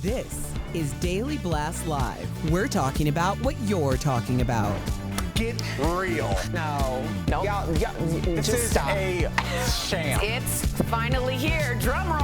This is Daily Blast Live. We're talking about what you're talking about. Get real. No. Y'all, This just is stop. a sham. It's finally here. Drum roll.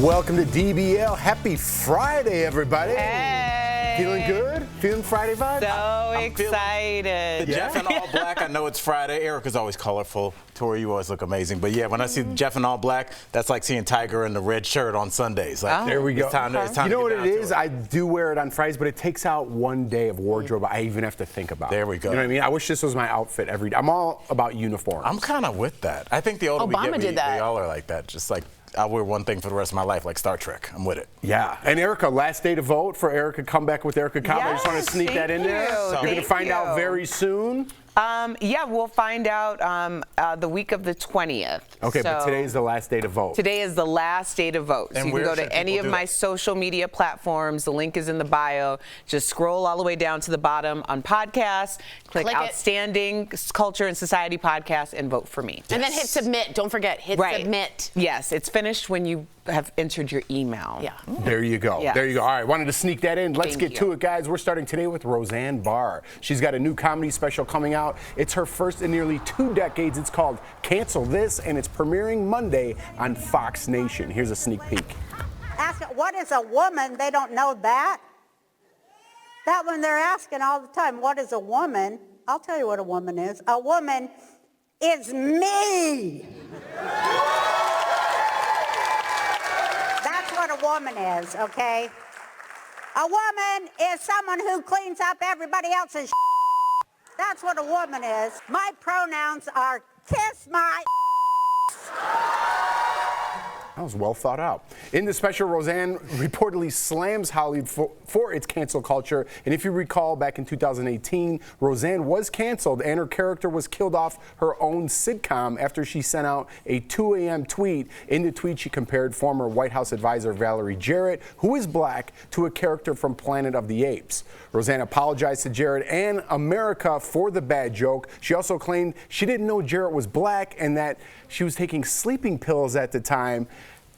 Welcome to DBL. Happy Friday, everybody. Hey. Feeling good? Feeling Friday vibe? So I'm feeling excited. The Jeff in all black, I know it's Friday. Erica's always colorful. Tori, you always look amazing. But yeah, when I see Jeff in all black, that's like seeing Tiger in the red shirt on Sundays. Like, There we go. It's time You to know what get it down to is? I do wear it on Fridays, but it takes out one day of wardrobe I even have to think about. There we go. You know what I mean? I wish this was my outfit every day. I'm all about uniforms. I'm kind of with that. I think the older Obama we get, did that. we all are like that. Just like I wear one thing for the rest of my life, like Star Trek. I'm with it. Yeah. And Erica, last day to vote for Erica. Come back with Erica Cobb. I just want to sneak that in there. You're going to find out very soon. Yeah, we'll find out the week of the 20th. Okay, So but today is the last day to vote. Today is the last day to vote. So And you can where go should to any people of do my it? social media platforms. The link is in the bio. Just scroll all the way down to the bottom on podcasts, click Click it. Outstanding Culture and Society Podcast, and vote for me. And then hit submit. Don't forget, hit submit. Yes, it's finished when you have entered your email. Yeah. There you go. Yes. There you go. All right, wanted to sneak that in. Let's Thank get to you. it, guys. We're starting today with Roseanne Barr. She's got a new comedy special coming out. It's her first in nearly 2 decades. It's called Cancel This, and it's premiering Monday on Fox Nation. Here's a sneak peek. Ask what is a woman? They don't know that. That one they're asking all the time. What is a woman? I'll tell you what a woman is. A woman is me. That's what a woman is, okay? A woman is someone who cleans up everybody else's. That's what a woman is. My pronouns are kiss my. That was well thought out. In the special, Roseanne reportedly slams Hollywood for its cancel culture. And if you recall, back in 2018, Roseanne was canceled and her character was killed off her own sitcom after she sent out a 2 a.m. tweet. In the tweet, she compared former White House advisor Valerie Jarrett, who is black, to a character from Planet of the Apes. Roseanne apologized to Jarrett and America for the bad joke. She also claimed she didn't know Jarrett was black and that she was taking sleeping pills at the time.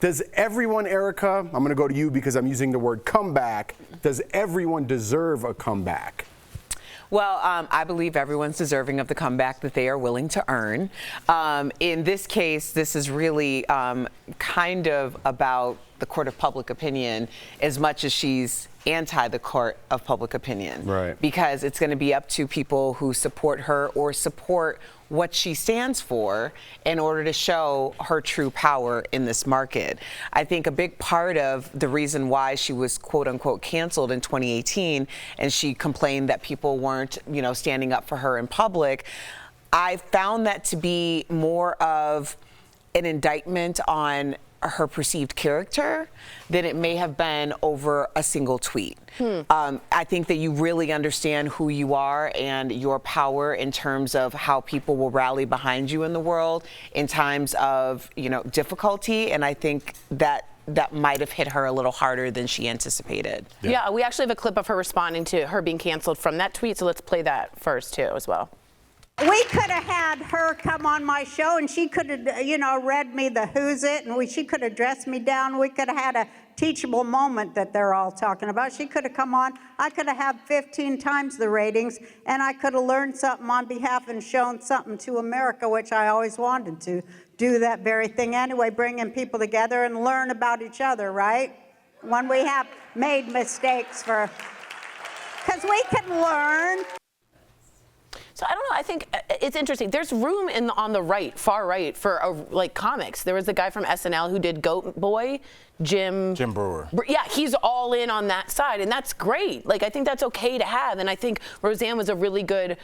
Does everyone, Erica, I'm going to go to you because I'm using the word comeback, does everyone deserve a comeback? Well, I believe everyone's deserving of the comeback that they are willing to earn. In this case, this is really kind of about the court of public opinion as much as she's anti the court of public opinion. Right. Because it's going to be up to people who support her or support what she stands for in order to show her true power in this market. I think a big part of the reason why she was quote unquote canceled in 2018 and she complained that people weren't, standing up for her in public, I found that to be more of an indictment on her perceived character than it may have been over a single tweet. I think that you really understand who you are and your power in terms of how people will rally behind you in the world in times of, difficulty. And I think that might have hit her a little harder than she anticipated. Yeah, we actually have a clip of her responding to her being canceled from that tweet. So let's play that first too as well. We could have had her come on my show and she could have, read me the who's it and she could have dressed me down. We could have had a teachable moment that they're all talking about. She could have come on. I could have had 15 times the ratings and I could have learned something on behalf and shown something to America, which I always wanted to do that very thing anyway, bringing people together and learn about each other, right? When we have made mistakes because we can learn. So I don't know. I think it's interesting. There's room on the right, far right, for comics. There was a guy from SNL who did Goat Boy, Jim Brewer. Yeah, he's all in on that side, and that's great. I think that's okay to have. And I think Roseanne was a really good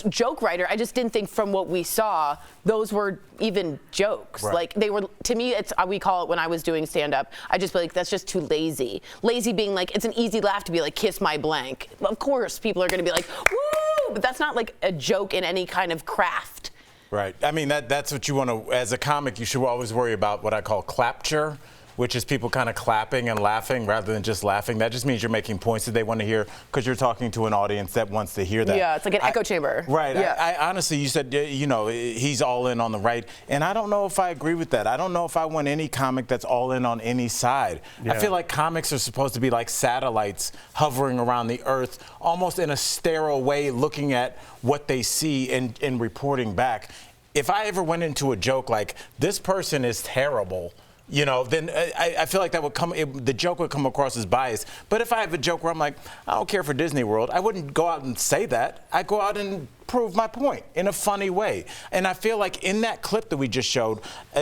joke writer. I just didn't think from what we saw those were even jokes. Right. They were, to me, it's we call it when I was doing stand-up, I just feel like that's just too lazy. Lazy being it's an easy laugh to be kiss my blank. Of course people are going to be woo, but that's not a joke in any kind of craft. Right. I mean, that's what you want to, as a comic, you should always worry about what I call clapture. which is people kind of clapping and laughing rather than just laughing. That just means you're making points that they want to hear because you're talking to an audience that wants to hear that. Yeah, it's like an echo chamber. Right. Yeah. I honestly, you said, he's all in on the right, and I don't know if I agree with that. I don't know if I want any comic that's all in on any side. Yeah. I feel like comics are supposed to be like satellites hovering around the earth, almost in a sterile way, looking at what they see and reporting back. If I ever went into a joke like, this person is terrible, then I feel like that would the joke would come across as biased. But if I have a joke where I'm like, I don't care for Disney World, I wouldn't go out and say that. I go out and prove my point in a funny way. And I feel like in that clip that we just showed,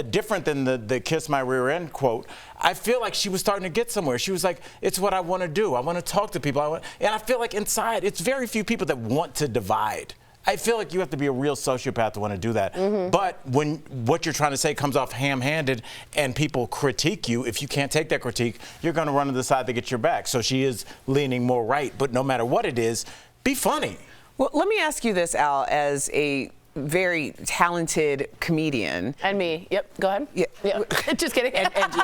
different than the kiss my rear end quote, I feel like she was starting to get somewhere. She was like, it's what I want to do. I want to talk to people. And I feel like inside, it's very few people that want to divide. I feel like you have to be a real sociopath to want to do that. But when what you're trying to say comes off ham-handed and people critique you, if you can't take that critique, you're going to run to the side that gets your back. So she is leaning more right. But no matter what it is, be funny. Well, let me ask you this, Al, as a very talented comedian. And me. Yep. Go ahead. Yeah. Just kidding. And you.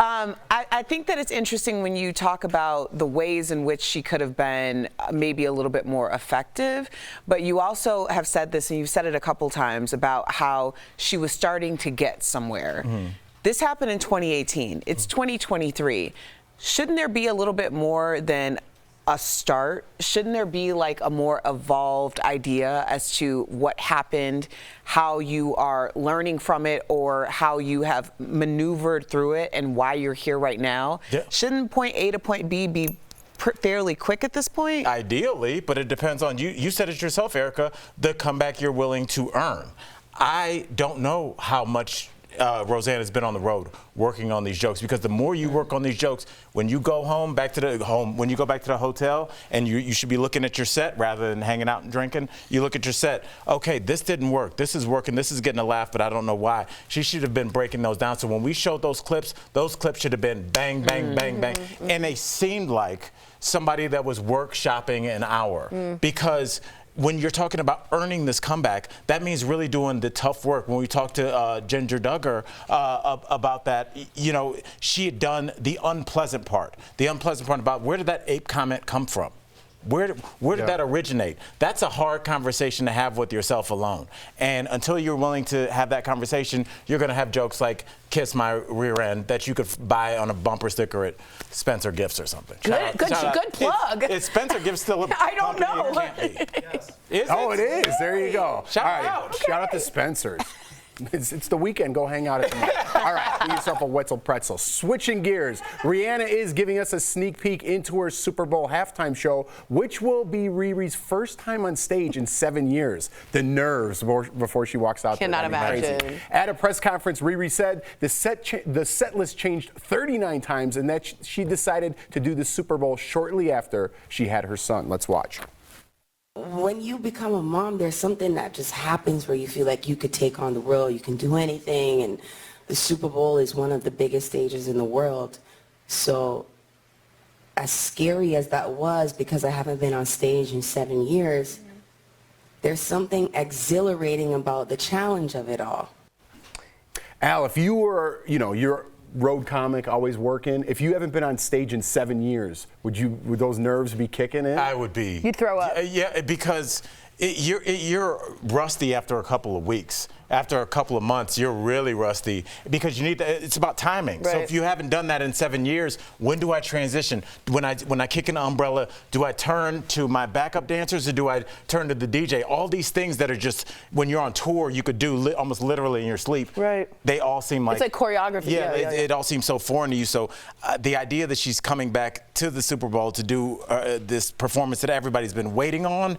I think that it's interesting when you talk about the ways in which she could have been maybe a little bit more effective, but you also have said this, and you've said it a couple times, about how she was starting to get somewhere. This happened in 2018. It's 2023. Shouldn't there be a little bit more than a start? Shouldn't there be like a more evolved idea as to what happened, how you are learning from it, or how you have maneuvered through it and why you're here right now? Yeah. Shouldn't point A to point B be fairly quick at this point? Ideally, but it depends on you. You said it yourself, Erica, the comeback you're willing to earn. I don't know how much Roseanne has been on the road working on these jokes, because the more you work on these jokes, when you go home, when you go back to the hotel, and you should be looking at your set rather than hanging out and drinking, you look at your set, okay, this didn't work, this is working, this is getting a laugh, but I don't know why. She should have been breaking those down. So when we showed those clips should have been bang, bang, bang, bang. And they seemed like somebody that was workshopping an hour, because when you're talking about earning this comeback, that means really doing the tough work. When we talked to Ginger Duggar about that, she had done the unpleasant part about where did that ape comment come from? Where did that originate? That's a hard conversation to have with yourself alone. And until you're willing to have that conversation, you're going to have jokes like kiss my rear end that you could buy on a bumper sticker at Spencer Gifts or something. Good plug. Is Spencer Gifts still a I don't know. It can't be. Yes. Is Oh, it? it is. There you go. Shout All right. out. Shout out to Spencer's. It's the weekend. Go hang out at the mall. All right, get yourself a Wetzel pretzel. Switching gears, Rihanna is giving us a sneak peek into her Super Bowl halftime show, which will be Riri's first time on stage in 7 years. The nerves before she walks out there. Cannot imagine. Crazy. At a press conference, Riri said the set list changed 39 times, and that she decided to do the Super Bowl shortly after she had her son. Let's watch. When you become a mom, there's something that just happens where you feel like you could take on the world, you can do anything, and the Super Bowl is one of the biggest stages in the world. So as scary as that was, because I haven't been on stage in 7 years, there's something exhilarating about the challenge of it all. Al, if you were, you're road comic, always working. If you haven't been on stage in 7 years, would those nerves be kicking in? I would be. You'd throw up. Yeah, because you're rusty after a couple of weeks. After a couple of months, you're really rusty because you need it's about timing. Right. So if you haven't done that in 7 years, when do I transition? When I kick an umbrella, do I turn to my backup dancers or do I turn to the DJ? All these things that are just, when you're on tour, you could do almost literally in your sleep. Right. They all seem like. It's like choreography. Yeah, it all seems so foreign to you. So the idea that she's coming back to the Super Bowl to do this performance that everybody's been waiting on,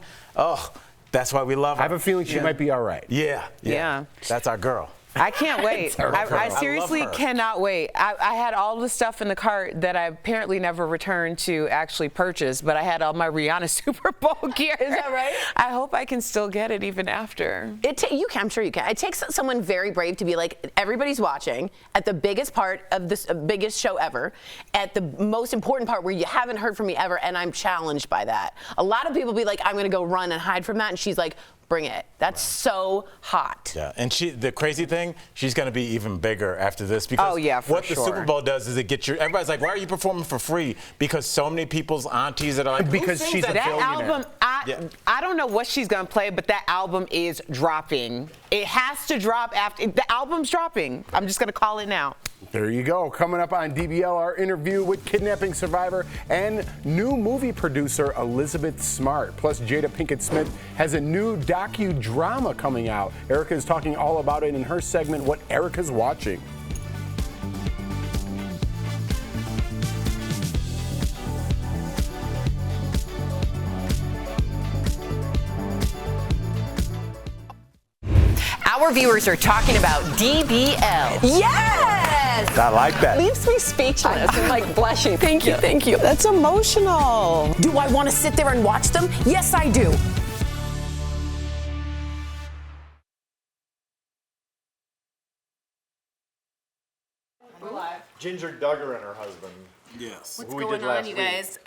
that's why we love her. I have a feeling she might be all right. Yeah. That's our girl. I can't wait. I seriously cannot wait. I had all the stuff in the cart that I apparently never returned to actually purchase, but I had all my Rihanna Super Bowl gear. Is that right? I hope I can still get it even after. I'm sure you can. It takes someone very brave to be like, everybody's watching at the biggest part of this biggest show ever, at the most important part where you haven't heard from me ever, and I'm challenged by that. A lot of people be like, I'm going to go run and hide from that, and she's like, Bring it. That's so hot. Yeah, and the crazy thing, she's going to be even bigger after this because what the Super Bowl does is it gets everybody's like, why are you performing for free? Because so many people's aunties that are like, because she's a billionaire. Album, I don't know what she's going to play, but that album is dropping. It has to drop after the album's dropping. I'm just going to call it now. There you go. Coming up on DBL, our interview with kidnapping survivor and new movie producer Elizabeth Smart. Plus, Jada Pinkett Smith has a new docudrama coming out. Erica is talking all about it in her segment, What Erica's Watching. Our viewers are talking about DBL. Yes! I like that. Leaves me speechless. I'm like blushing. Thank you, thank you. That's emotional. Do I want to sit there and watch them? Yes, I do. Ginger Duggar and her husband. Yes. What's going on, you guys?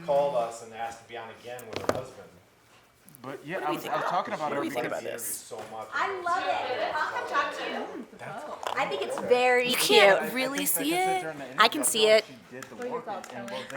Called us and asked to be on again with her husband. But yeah, I was talking about it. What do you think about this? So much. I love it. I'll come talk to you. I think it's very cute. You can't really see it. I can see it.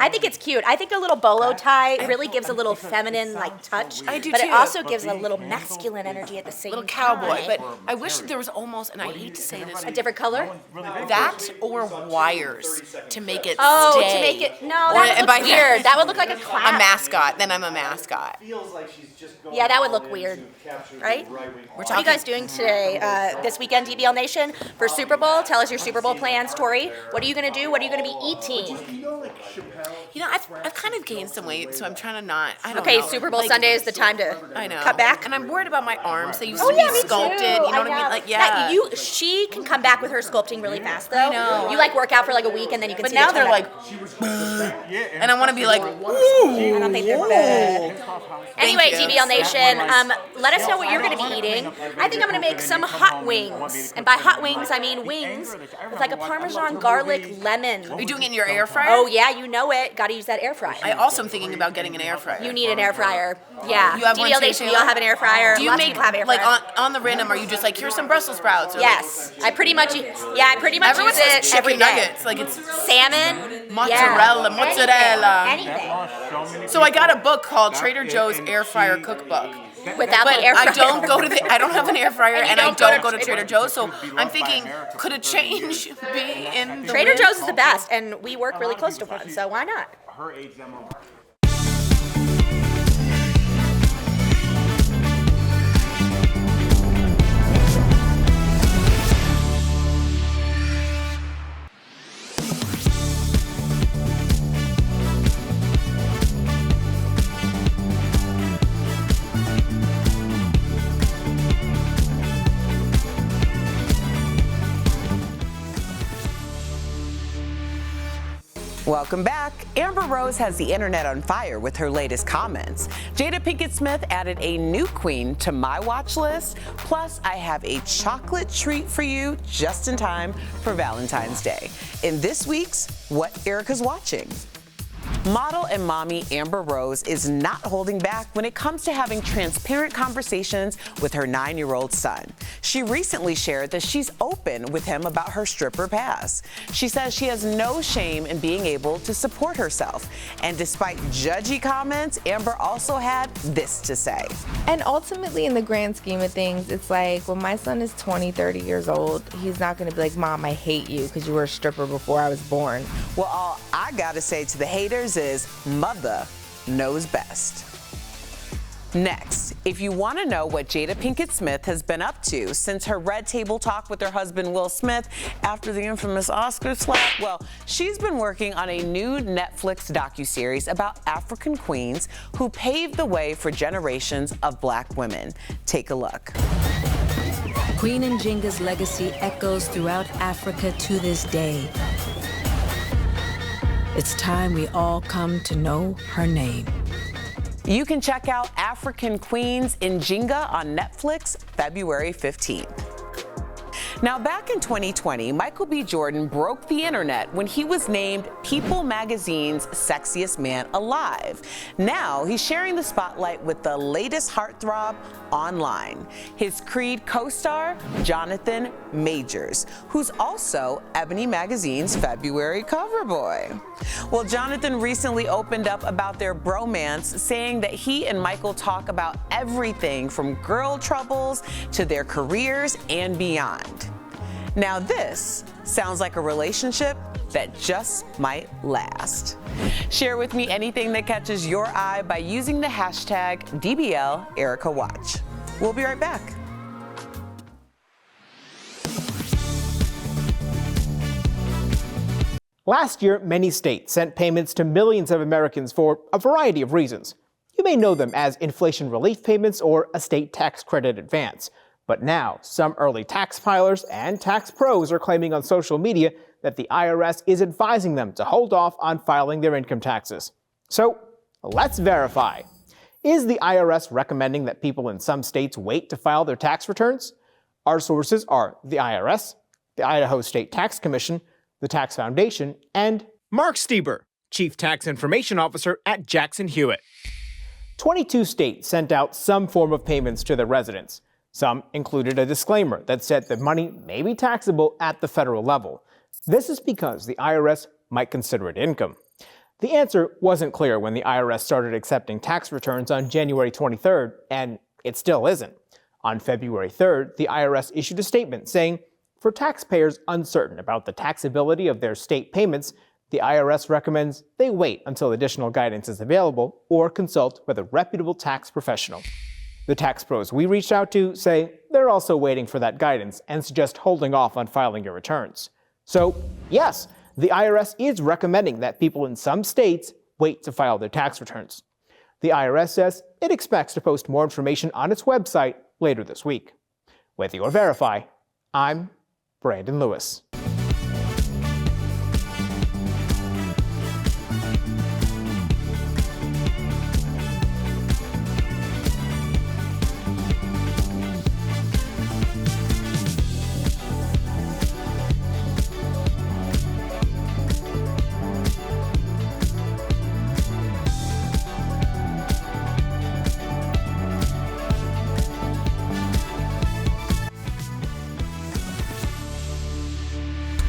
I think it's cute. I think a little bolo tie really gives a little feminine like touch. I do but too. it also gives a little masculine energy at the same Little time. cowboy, but I wish there was almost, and I hate to say this, A different color? that or wires to make it Oh, stay. to make it no, Or- that and would by look weird. That would look like a clown. A mascot, then I'm a mascot. Feels like she's just going Yeah, that would all look in weird, to capture the right? right-wing What are you guys doing today, this weekend, DBL Nation, for Super Bowl? Tell us your Super Bowl plans, Tori. What are you going to do? What are you going to be eating? You know, I've kind of gained some weight, so I'm trying to not. I don't Okay, know. Super Bowl Like, Sunday is the time to I know. cut back. And I'm worried about my arms. They used Oh to yeah, be me sculpted. too. You know what I know. mean? Like, yeah. She can come back with her sculpting really fast though. I know. You like work out for like a week and then you can But see now the they're like, comeback. and I want to be like, I don't think they're bad. Anyway, you. DBL Nation, let us know what you're going to be eating. I think I'm going to make some hot wings. And by hot wings, I mean wings with like a Parmesan garlic lemon. Are you doing it in your air fryer? Oh yeah, you know it. Got to use that air fryer. I also am thinking about getting an air fryer. You need an air fryer. Yeah. You have one DBL too, Nation, Shayla? we all have an air fryer. Do you Lots of make, people have air like, fryer. on the random, are you just like, here's some Brussels sprouts? Or Yes, I pretty much use Everyone it says every chicken day. nuggets. Like, it's Salmon, mozzarella, yeah. mozzarella. Anything. So I got a book called Trader Joe's Air Fryer Cookbook. Without But the air fryer. I don't have an air fryer, And you and I don't go don't to go to Trader Trader Joe's. So I'm thinking, could a change be in the Trader wind? Joe's is the best, and we work really close to one, so why not? Her age demo. Welcome back. Amber Rose has the internet on fire with her latest comments. Jada Pinkett Smith added a new queen to my watch list. Plus, I have a chocolate treat for you just in time for Valentine's Day. In this week's What Erica's Watching. Model and mommy Amber Rose is not holding back when it comes to having transparent conversations with her 9-year-old son. She recently shared that she's open with him about her stripper past. She says she has no shame in being able to support herself. And despite judgy comments, Amber also had this to say. And ultimately, in the grand scheme of things, it's like when my son is 20, 30 years old, he's not going to be like, Mom, I hate you because you were a stripper before I was born. Well, all I gotta say to the haters is mother knows best. Next, if you want to know what Jada Pinkett Smith has been up to since her red table talk with her husband Will Smith after the infamous Oscar slap, well, she's been working on a new Netflix docuseries about African queens who paved the way for generations of black women. Take a look. Queen Njinga's legacy echoes throughout Africa to this day. It's time we all come to know her name. You can check out African Queens Njinga on Netflix February 15th. Now, back in 2020, Michael B. Jordan broke the internet when he was named People Magazine's Sexiest Man Alive. Now, he's sharing the spotlight with the latest heartthrob online, his Creed co-star, Jonathan Majors, who's also Ebony Magazine's February cover boy. Well, Jonathan recently opened up about their bromance, saying that he and Michael talk about everything from girl troubles to their careers and beyond. Now, this sounds like a relationship that just might last. Share with me anything that catches your eye by using the hashtag DBLEricaWatch. We'll be right back. Last year, many states sent payments to millions of Americans for a variety of reasons. You may know them as inflation relief payments or a state tax credit advance. But now, some early tax filers and tax pros are claiming on social media that the IRS is advising them to hold off on filing their income taxes. So, let's verify. Is the IRS recommending that people in some states wait to file their tax returns? Our sources are the IRS, the Idaho State Tax Commission, the Tax Foundation, and Mark Stieber, Chief Tax Information Officer at Jackson Hewitt. 22 states sent out some form of payments to their residents. Some included a disclaimer that said that money may be taxable at the federal level. This is because the IRS might consider it income. The answer wasn't clear when the IRS started accepting tax returns on January 23rd, and it still isn't. On February 3rd, the IRS issued a statement saying, for taxpayers uncertain about the taxability of their state payments, the IRS recommends they wait until additional guidance is available or consult with a reputable tax professional. The tax pros we reached out to say they're also waiting for that guidance and suggest holding off on filing your returns. So, yes, the IRS is recommending that people in some states wait to file their tax returns. The IRS says it expects to post more information on its website later this week. With your Verify, I'm Brandon Lewis.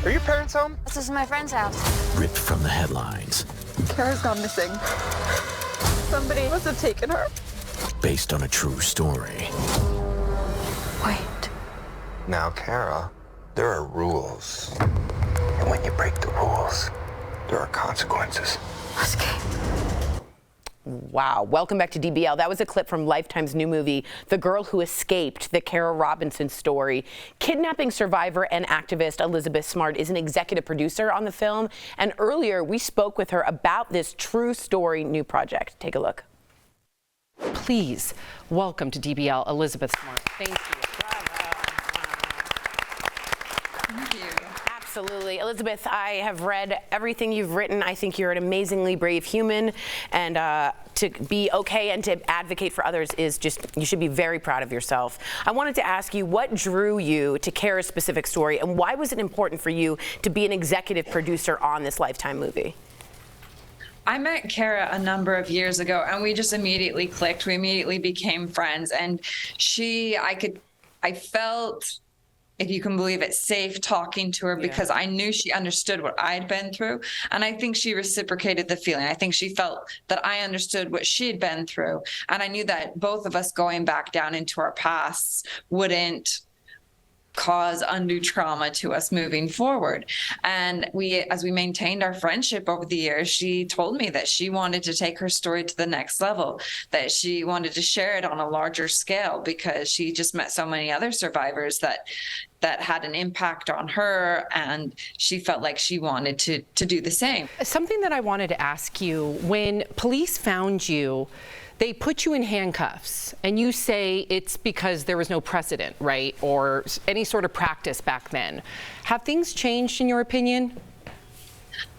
Are your parents home? This is my friend's house. Ripped from the headlines. Kara's gone missing. Somebody must have taken her. Based on a true story. Wait. Now, Kara, there are rules. And when you break the rules, there are consequences. Escape. Wow. Welcome back to DBL. That was a clip from Lifetime's new movie, The Girl Who Escaped, the Kara Robinson story. Kidnapping survivor and activist Elizabeth Smart is an executive producer on the film. And earlier, we spoke with her about this true story new project. Take a look. Please welcome to DBL, Elizabeth Smart. Thank you. Absolutely. Elizabeth, I have read everything you've written. I think you're an amazingly brave human, and to be okay and to advocate for others is just, you should be very proud of yourself. I wanted to ask you, what drew you to Kara's specific story, and why was it important for you to be an executive producer on this Lifetime movie? I met Kara a number of years ago, and we just immediately clicked. We immediately became friends, and I felt, if you can believe it, safe talking to her because I knew she understood what I'd been through. And I think she reciprocated the feeling. I think she felt that I understood what she had been through. And I knew that both of us going back down into our pasts wouldn't cause undue trauma to us moving forward. And as we maintained our friendship over the years, she told me that she wanted to take her story to the next level, that she wanted to share it on a larger scale because she just met so many other survivors that had an impact on her, and she felt like she wanted to do the same. Something that I wanted to ask you, when police found you, they put you in handcuffs, and you say it's because there was no precedent, right? Or any sort of practice back then. Have things changed in your opinion?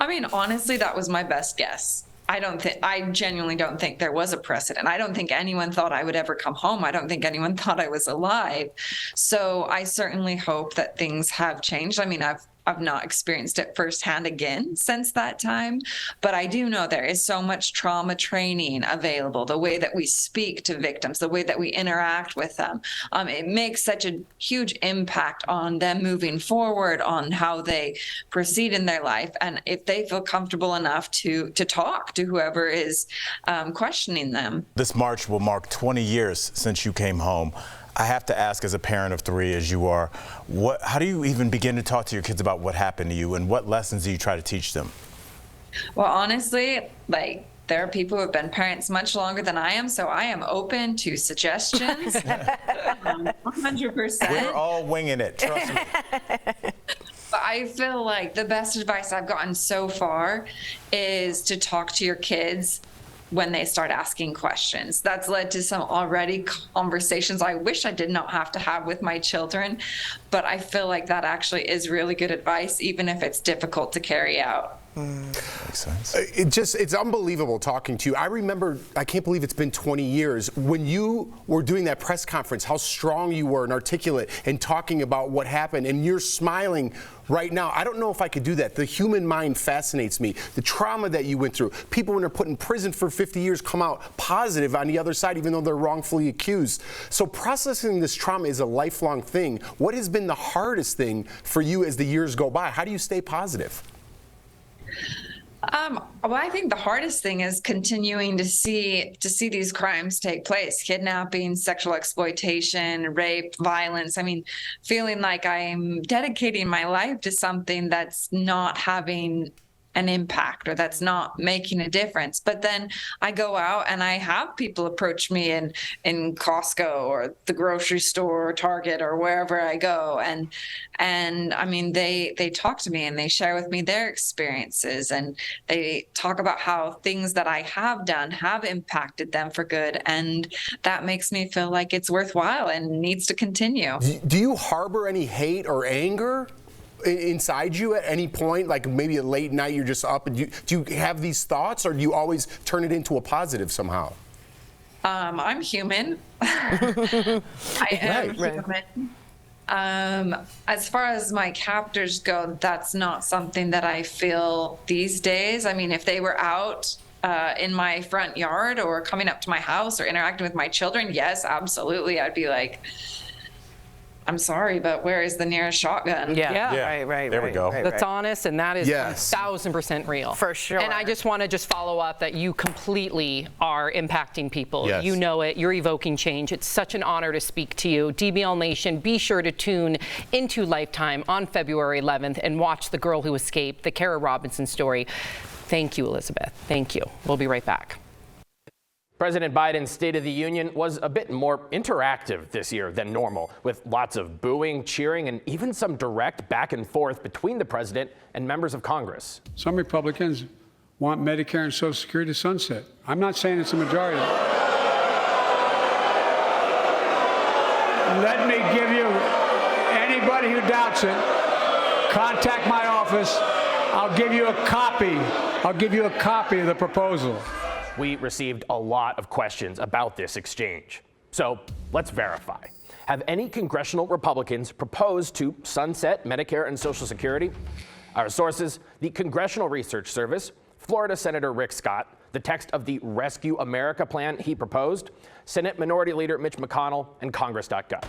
I mean, honestly, that was my best guess. I genuinely don't think there was a precedent. I don't think anyone thought I would ever come home. I don't think anyone thought I was alive. So I certainly hope that things have changed. I mean, I've not experienced it firsthand again since that time, but I do know there is so much trauma training available, the way that we speak to victims, the way that we interact with them. It makes such a huge impact on them moving forward, on how they proceed in their life. And if they feel comfortable enough to talk to whoever is questioning them. This March will mark 20 years since you came home. I have to ask, as a parent of 3 as you are, how do you even begin to talk to your kids about what happened to you, and what lessons do you try to teach them? Well, honestly, like, there are people who have been parents much longer than I am, so I am open to suggestions. 100%. We're all winging it, trust me. But I feel like the best advice I've gotten so far is to talk to your kids when they start asking questions. That's led to some already conversations I wish I did not have to have with my children, but I feel like that actually is really good advice, even if it's difficult to carry out. Makes sense. It's unbelievable talking to you. I remember, I can't believe it's been 20 years, when you were doing that press conference, how strong you were and articulate and talking about what happened, and you're smiling right now. I don't know if I could do that. The human mind fascinates me. The trauma that you went through. People, when they're put in prison for 50 years, come out positive on the other side, even though they're wrongfully accused. So processing this trauma is a lifelong thing. What has been the hardest thing for you as the years go by? How do you stay positive? Well, I think the hardest thing is continuing to see these crimes take place: kidnapping, sexual exploitation, rape, violence. I mean, feeling like I'm dedicating my life to something that's not having an impact, or that's not making a difference. But then I go out and I have people approach me in Costco or the grocery store or Target or wherever I go. And I mean, they talk to me and they share with me their experiences, and they talk about how things that I have done have impacted them for good. And that makes me feel like it's worthwhile and needs to continue. Do you harbor any hate or anger inside you at any point? Like maybe a late night, you're just up, and do you have these thoughts, or do you always turn it into a positive somehow? I'm human. I am human. As far as my captors go, that's not something that I feel these days. I mean, if they were out in my front yard or coming up to my house or interacting with my children, yes, absolutely. I'd be like, I'm sorry, but where is the nearest shotgun? Yeah. Right. There we go. That's honest, and that is 1,000% real. For sure. And I just want to follow up that you completely are impacting people. Yes. You know it. You're evoking change. It's such an honor to speak to you. DBL Nation, be sure to tune into Lifetime on February 11th and watch The Girl Who Escaped, the Kara Robinson story. Thank you, Elizabeth. Thank you. We'll be right back. President Biden's State of the Union was a bit more interactive this year than normal, with lots of booing, cheering, and even some direct back and forth between the president and members of Congress. Some Republicans want Medicare and Social Security to sunset. I'm not saying it's a majority. Let me give you, anybody who doubts it, contact my office. I'll give you a copy. I'll give you a copy of the proposal. We received a lot of questions about this exchange. So let's verify. Have any congressional Republicans proposed to sunset Medicare and Social Security? Our sources: the Congressional Research Service, Florida Senator Rick Scott, the text of the Rescue America plan he proposed, Senate Minority Leader Mitch McConnell, and Congress.gov.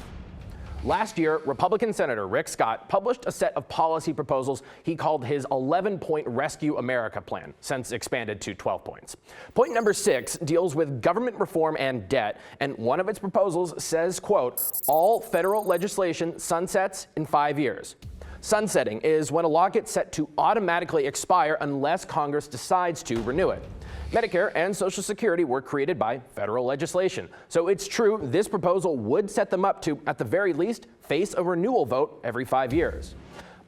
Last year, Republican Senator Rick Scott published a set of policy proposals he called his 11-point Rescue America plan, since expanded to 12 points. Point number 6 deals with government reform and debt, and one of its proposals says, quote, all federal legislation sunsets in 5 years. Sunsetting is when a law gets set to automatically expire unless Congress decides to renew it. Medicare and Social Security were created by federal legislation. So it's true this proposal would set them up to, at the very least, face a renewal vote every 5 years.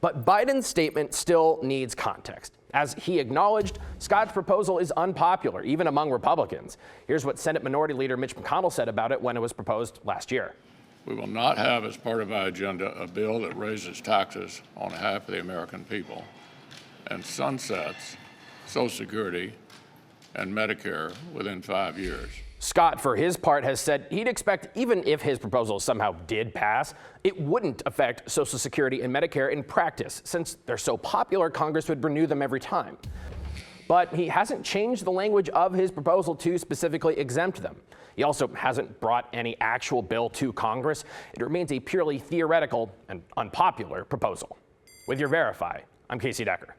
But Biden's statement still needs context. As he acknowledged, Scott's proposal is unpopular, even among Republicans. Here's what Senate Minority Leader Mitch McConnell said about it when it was proposed last year. We will not have as part of our agenda a bill that raises taxes on half of the American people and sunsets Social Security and Medicare within 5 years. Scott, for his part, has said he'd expect even if his proposal somehow did pass, it wouldn't affect Social Security and Medicare in practice. Since they're so popular, Congress would renew them every time. But he hasn't changed the language of his proposal to specifically exempt them. He also hasn't brought any actual bill to Congress. It remains a purely theoretical and unpopular proposal. With your Verify, I'm Casey Decker.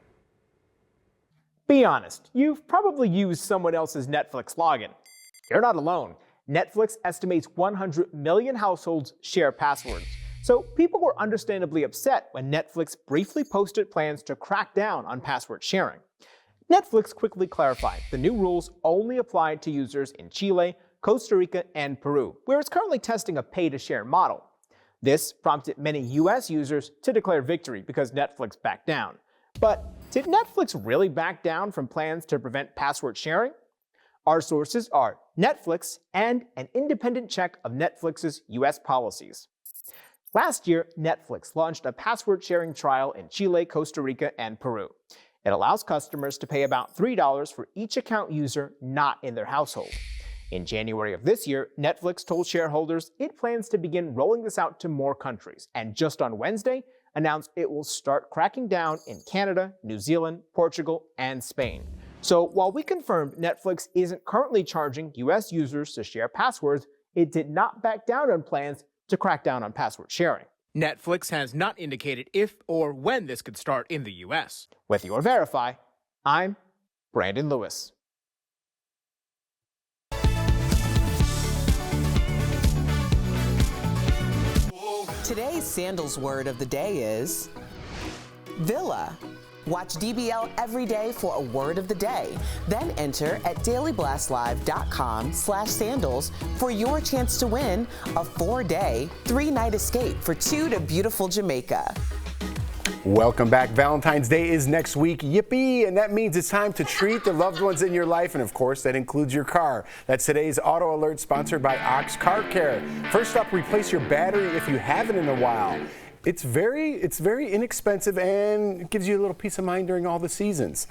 Be honest, you've probably used someone else's Netflix login. You're not alone. Netflix estimates 100 million households share passwords. So people were understandably upset when Netflix briefly posted plans to crack down on password sharing. Netflix quickly clarified the new rules only apply to users in Chile, Costa Rica, and Peru, where it's currently testing a pay-to-share model. This prompted many US users to declare victory because Netflix backed down. But did Netflix really back down from plans to prevent password sharing? Our sources are Netflix and an independent check of Netflix's US policies. Last year, Netflix launched a password sharing trial in Chile, Costa Rica, and Peru. It allows customers to pay about $3 for each account user not in their household. In January of this year, Netflix told shareholders it plans to begin rolling this out to more countries, and just on Wednesday, announced it will start cracking down in Canada, New Zealand, Portugal, and Spain. So while we confirmed Netflix isn't currently charging US users to share passwords, it did not back down on plans to crack down on password sharing. Netflix has not indicated if or when this could start in the US. With your Verify, I'm Brandon Lewis. Today's Sandals word of the day is villa. Watch DBL every day for a word of the day. Then enter at dailyblastlive.com/sandals for your chance to win a 4-day, 3-night escape for 2 to beautiful Jamaica. Welcome back. Valentine's Day is next week. Yippee! And that means it's time to treat the loved ones in your life. And of course, that includes your car. That's today's Auto Alert, sponsored by Ox Car Care. First up, replace your battery if you haven't in a while. It's very inexpensive and it gives you a little peace of mind during all the seasons.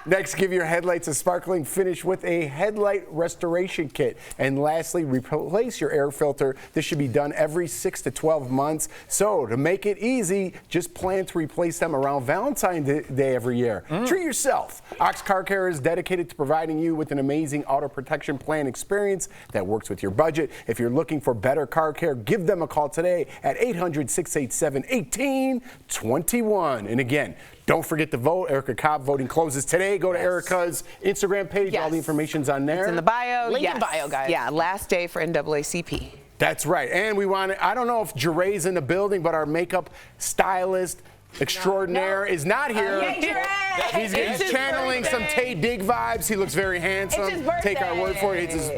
Next, give your headlights a sparkling finish with a headlight restoration kit. And lastly, replace your air filter. This should be done every 6 to 12 months. So to make it easy, just plan to replace them around Valentine's Day every year. Treat yourself. Ox Car Care is dedicated to providing you with an amazing auto protection plan experience that works with your budget. If you're looking for better car care, give them a call today at 800-687-1821. And again, don't forget to vote. Erica Cobb voting closes today. Go to Erica's Instagram page. All the information's on there. It's in the bio. Link in bio, guys. Yeah, last day for NAACP. That's right. And we want to, I don't know if Jere's in the building, but our makeup stylist extraordinaire is not here. He's channeling some Tay Digg vibes. He looks very handsome. It's his birthday. Take our word for it. It's his,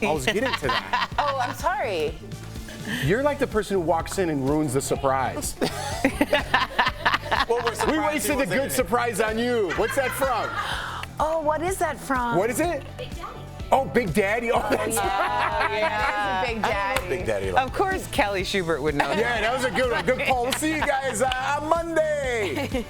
I was getting to that. Oh, I'm sorry. You're like the person who walks in and ruins the surprise. We wasted a good surprise on you. What's that from? Oh, what is that from? What is it? Oh, Big Daddy. Oh, that's Yeah, Big Daddy. Big Daddy. Of course, Kelly Schubert would know that. Yeah, that was a good one. Good call. We'll see you guys on Monday.